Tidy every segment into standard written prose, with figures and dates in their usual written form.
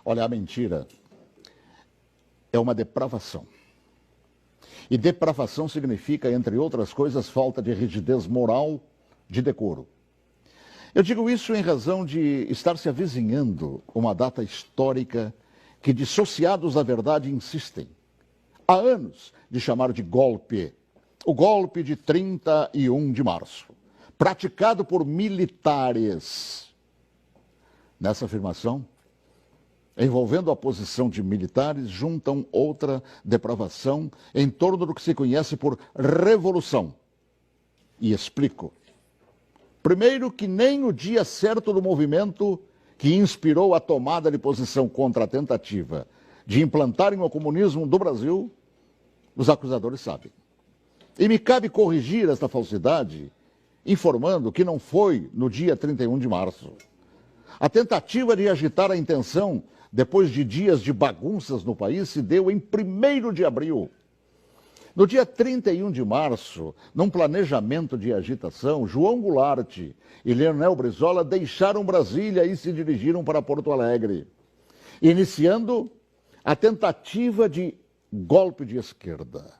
Olha, a mentira é uma depravação. E depravação significa, entre outras coisas, falta de rigidez moral, de decoro. Eu digo isso em razão de estar se avizinhando uma data histórica que dissociados da verdade insistem, há anos, de chamar de golpe. O golpe de 31 de março, praticado por militares. Nessa afirmação, envolvendo a posição de militares, juntam outra depravação em torno do que se conhece por revolução. E explico. Primeiro, que nem o dia certo do movimento que inspirou a tomada de posição contra a tentativa de implantarem o comunismo do Brasil, os acusadores sabem. E me cabe corrigir esta falsidade, informando que não foi no dia 31 de março. A tentativa de agitar a intenção, depois de dias de bagunças no país, se deu em 1º de abril. No dia 31 de março, num planejamento de agitação, João Goulart e Leonel Brizola deixaram Brasília e se dirigiram para Porto Alegre, iniciando a tentativa de golpe de esquerda.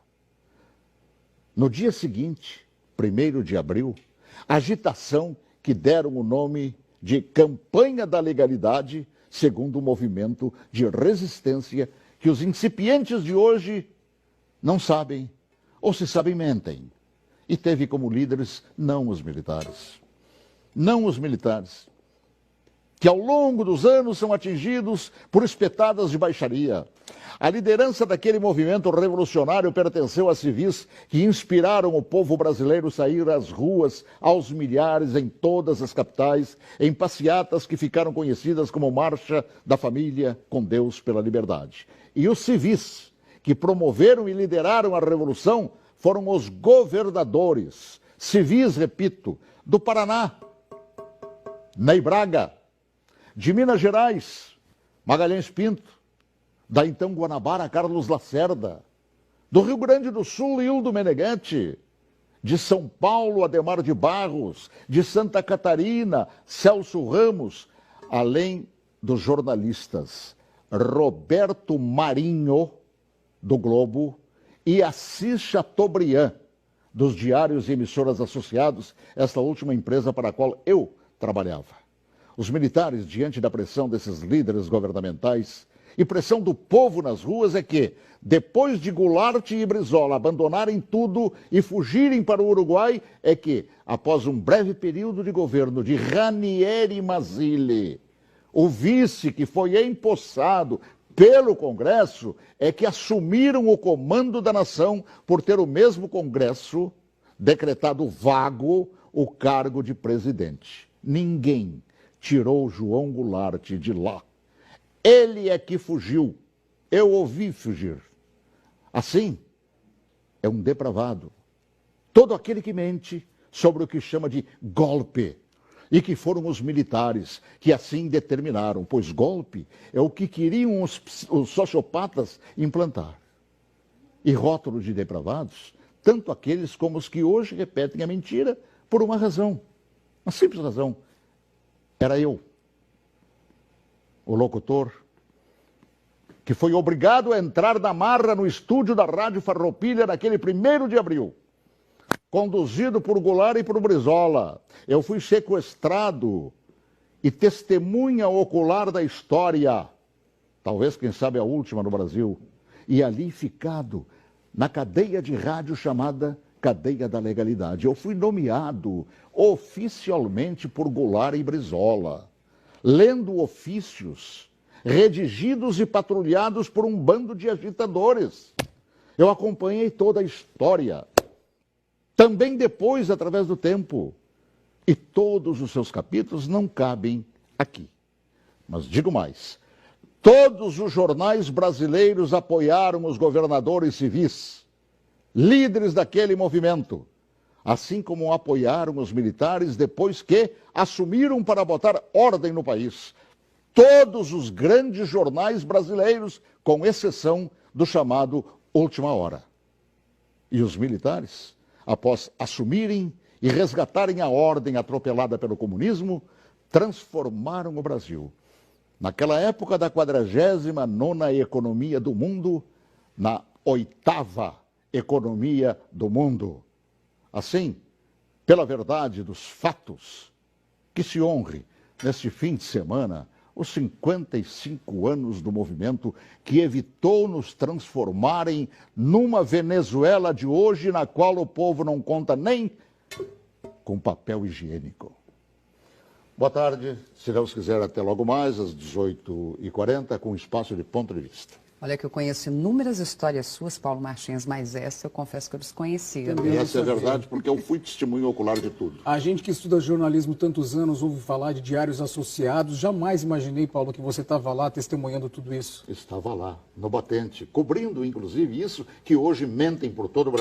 No dia seguinte, 1º de abril, agitação que deram o nome de Campanha da Legalidade, segundo o movimento de resistência que os incipientes de hoje não sabem, ou se sabem, mentem. E teve como líderes não os militares. Não os militares, que ao longo dos anos são atingidos por espetadas de baixaria. A liderança daquele movimento revolucionário pertenceu a civis que inspiraram o povo brasileiro a sair às ruas aos milhares em todas as capitais, em passeatas que ficaram conhecidas como Marcha da Família com Deus pela Liberdade. E os civis que promoveram e lideraram a revolução foram os governadores, civis, repito, do Paraná, Ney Braga, de Minas Gerais, Magalhães Pinto, da então Guanabara, Carlos Lacerda, do Rio Grande do Sul, Hildo Menegante, de São Paulo, Adhemar de Barros, de Santa Catarina, Celso Ramos, além dos jornalistas Roberto Marinho, do Globo, e Assis Chateaubriand, dos diários e emissoras associados, esta última empresa para a qual eu trabalhava. Os militares, diante da pressão desses líderes governamentais e pressão do povo nas ruas, é que, depois de Goulart e Brizola abandonarem tudo e fugirem para o Uruguai, é que, após um breve período de governo de Ranieri Mazzilli, o vice que foi empossado pelo Congresso, é que assumiram o comando da nação por ter o mesmo Congresso decretado vago o cargo de presidente. Ninguém tirou João Goulart de lá. Ele é que fugiu. Eu ouvi fugir. Assim, é um depravado. Todo aquele que mente sobre o que chama de golpe, e que foram os militares que assim determinaram, pois golpe é o que queriam os sociopatas implantar. E rótulo de depravados, tanto aqueles como os que hoje repetem a mentira por uma razão, uma simples razão. Era eu, o locutor, que foi obrigado a entrar na marra no estúdio da Rádio Farroupilha naquele 1º de abril. Conduzido por Goulart e por Brizola. Eu fui sequestrado e testemunha ocular da história, talvez, quem sabe, a última no Brasil, e ali ficado na cadeia de rádio chamada Cadeia da Legalidade. Eu fui nomeado oficialmente por Goulart e Brizola, lendo ofícios redigidos e patrulhados por um bando de agitadores. Eu acompanhei toda a história, também depois, através do tempo. E todos os seus capítulos não cabem aqui. Mas digo mais, todos os jornais brasileiros apoiaram os governadores civis, líderes daquele movimento, assim como apoiaram os militares depois que assumiram para botar ordem no país. Todos os grandes jornais brasileiros, com exceção do chamado Última Hora. E os militares, após assumirem e resgatarem a ordem atropelada pelo comunismo, transformaram o Brasil naquela época da 49ª economia do mundo, na 8ª economia do mundo. Assim, pela verdade dos fatos, que se honre neste fim de semana os 55 anos do movimento que evitou nos transformarem numa Venezuela de hoje, na qual o povo não conta nem com papel higiênico. Boa tarde, se Deus quiser, até logo mais, às 18h40, com o Espaço de Ponto de Vista. Olha que eu conheço inúmeras histórias suas, Paulo Martins, mas essa eu confesso que eu desconhecia. E essa é verdade, porque eu fui testemunho ocular de tudo. A gente que estuda jornalismo tantos anos ouve falar de diários associados. Jamais imaginei, Paulo, que você estava lá testemunhando tudo isso. Estava lá, no batente, cobrindo, inclusive, isso que hoje mentem por todo o Brasil.